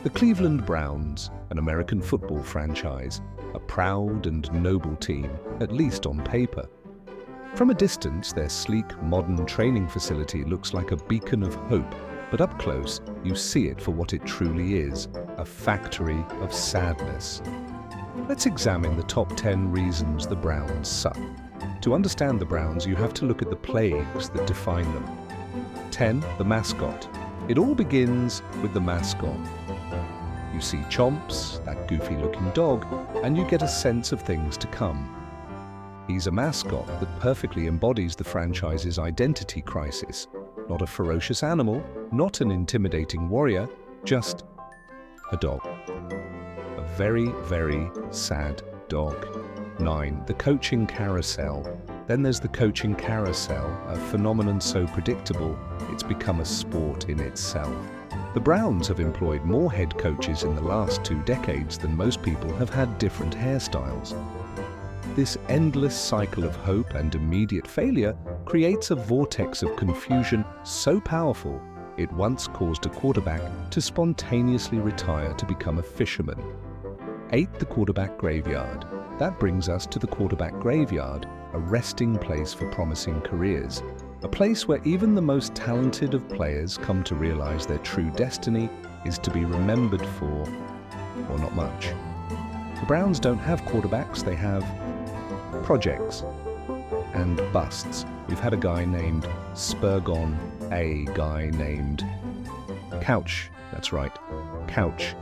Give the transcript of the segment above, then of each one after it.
The Cleveland Browns, an American football franchise, a proud and noble team, at least on paper. From a distance, their sleek, modern training facility looks like a beacon of hope, but up close, you see it for what it truly is, a factory of sadness. Let's examine the top 10 reasons the Browns suck. To understand the Browns, you have to look at the plagues that define them. 10. The mascot. It all begins with the mascot. You see Chomps, that goofy-looking dog, and you get a sense of things to come. He's a mascot that perfectly embodies the franchise's identity crisis. Not a ferocious animal, not an intimidating warrior, just a dog. A very, very sad dog. 9. The coaching carousel. Then there's the coaching carousel, a phenomenon so predictable, it's become a sport in itself. The Browns have employed more head coaches in the last 2 decades than most people have had different hairstyles. This endless cycle of hope and immediate failure creates a vortex of confusion so powerful, it once caused a quarterback to spontaneously retire to become a fisherman. 8. The quarterback graveyard. That brings us to the quarterback graveyard, a resting place for promising careers. A place where even the most talented of players come to realize their true destiny is to be remembered for, or not much. The Browns don't have quarterbacks, they have projects and busts. We've had a guy named Spurgon, a guy named Couch, that's right, Couch,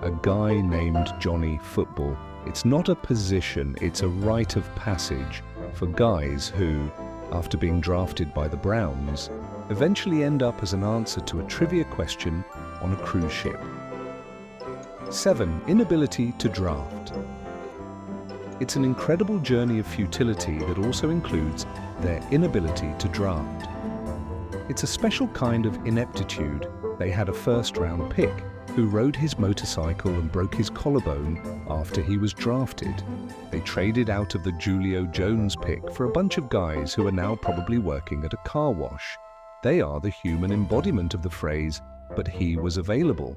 a guy named Johnny Football. It's not a position, it's a rite of passage for guys who, after being drafted by the Browns, eventually end up as an answer to a trivia question on a cruise ship. 7. Inability to draft. It's an incredible journey of futility that also includes their inability to draft. It's a special kind of ineptitude. They had a first-round pick who rode his motorcycle and broke his collarbone after he was drafted. They traded out of the Julio Jones pick for a bunch of guys who are now probably working at a car wash. They are the human embodiment of the phrase, but he was available.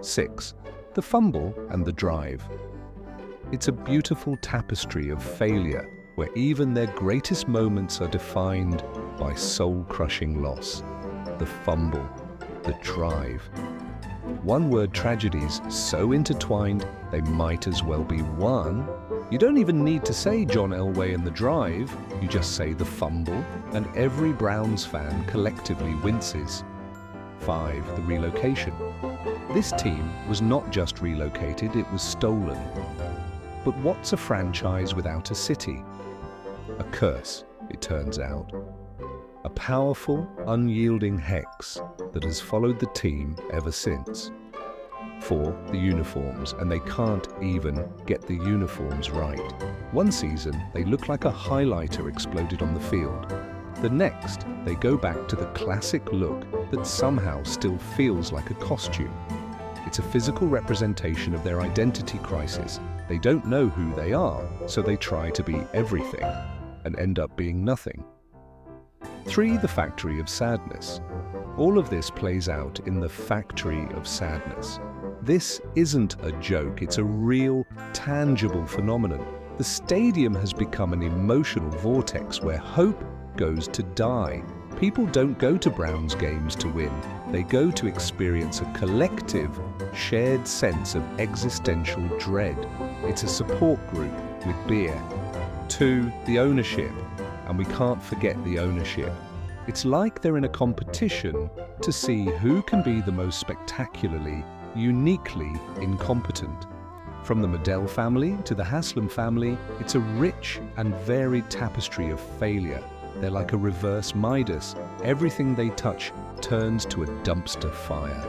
6. The fumble and the drive. It's a beautiful tapestry of failure where even their greatest moments are defined by soul-crushing loss. The fumble, the drive. One-word tragedies so intertwined they might as well be one. You don't even need to say John Elway and the drive, you just say the fumble, and every Browns fan collectively winces. 5. The relocation. This team was not just relocated, it was stolen. But what's a franchise without a city? A curse, it turns out. A powerful, unyielding hex that has followed the team ever since. 4. The uniforms, and they can't even get the uniforms right. One season, they look like a highlighter exploded on the field. The next, they go back to the classic look that somehow still feels like a costume. It's a physical representation of their identity crisis. They don't know who they are, so they try to be everything and end up being nothing. 3. The factory of sadness. All of this plays out in the factory of sadness. This isn't a joke, it's a real, tangible phenomenon. The stadium has become an emotional vortex where hope goes to die. People don't go to Browns games to win. They go to experience a collective, shared sense of existential dread. It's a support group with beer. 2. The ownership. And we can't forget the ownership. It's like they're in a competition to see who can be the most spectacularly, uniquely incompetent. From the Medell family to the Haslam family, it's a rich and varied tapestry of failure. They're like a reverse Midas. Everything they touch turns to a dumpster fire.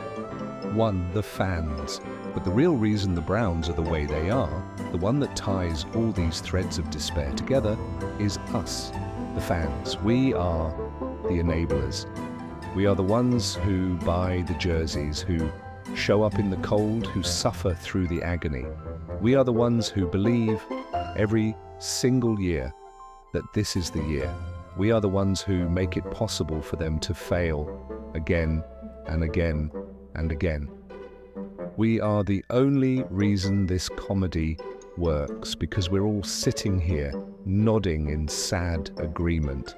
1. The fans. But the real reason the Browns are the way they are, the one that ties all these threads of despair together, is us, the fans. We are the enablers. We are the ones who buy the jerseys, who show up in the cold, who suffer through the agony. We are the ones who believe every single year that this is the year. We are the ones who make it possible for them to fail again and again and again. We are the only reason this comedy works, because we're all sitting here nodding in sad agreement.